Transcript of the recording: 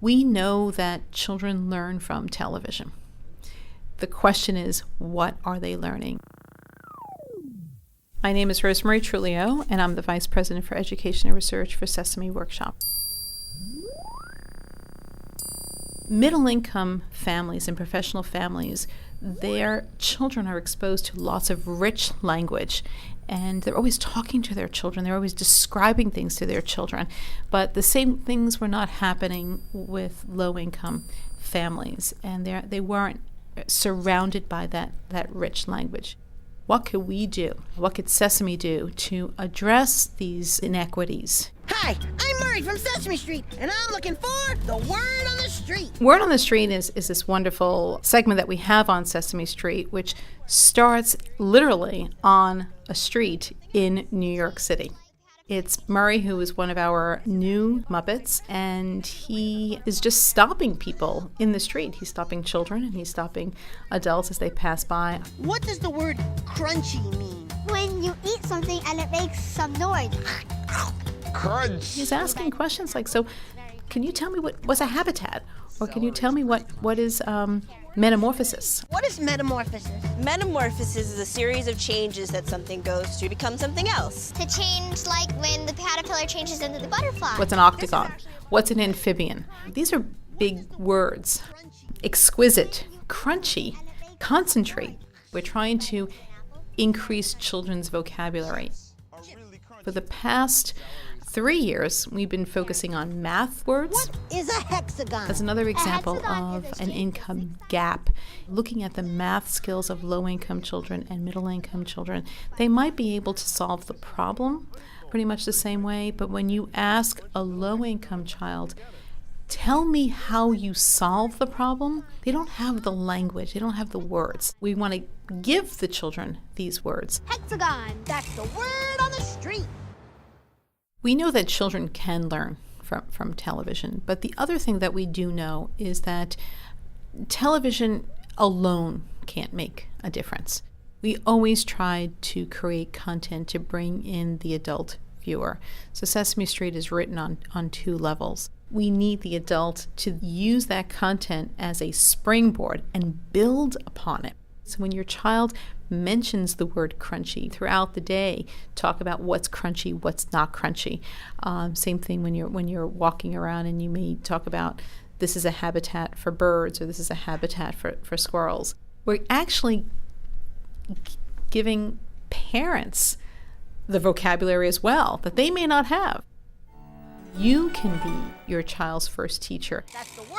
We know that children learn from television. The question is, what are they learning? My name is Rosemary Trulio, and I'm the Vice President for Education and Research for Sesame Workshop. Middle-income families and professional families, their children are exposed to lots of rich language, and they're always talking to their children. They're always describing things to their children. But the same things were not happening with low-income families, and they weren't surrounded by that rich language. What could we do? What could Sesame do to address these inequities? Hi, I'm Murray from Sesame Street, and I'm looking for the Word on the Street. Word on the Street is this wonderful segment that we have on Sesame Street, which starts literally on a street in New York City. It's Murray, who is one of our new Muppets, and he is just stopping people in the street. He's stopping children and he's stopping adults as they pass by. What does the word crunchy mean? When you eat something and it makes some noise. Crunch. He's asking questions like, so can you tell me what's a habitat? Or can you tell me what is metamorphosis? What is metamorphosis? Metamorphosis is a series of changes that something goes to become something else. To change, like when the caterpillar changes into the butterfly. What's an octagon? What's an amphibian? These are big words. Exquisite, crunchy, concentrate. We're trying to increase children's vocabulary. For the past 3 years, we've been focusing on math words. What is a hexagon? As another example of an income gap, looking at the math skills of low-income children and middle-income children, they might be able to solve the problem pretty much the same way, but when you ask a low-income child, tell me how you solve the problem, they don't have the language, they don't have the words. We want to give the children these words. Hexagon. That's the Word on the Street. We know that children can learn from television, but the other thing that we do know is that television alone can't make a difference. We always try to create content to bring in the adult viewer. So Sesame Street is written on two levels. We need the adult to use that content as a springboard and build upon it. So when your child mentions the word crunchy throughout the day, talk about what's crunchy, what's not crunchy. Same thing when you're walking around and you may talk about this is a habitat for birds or this is a habitat for squirrels. We're actually giving parents the vocabulary as well that they may not have. You can be your child's first teacher. That's the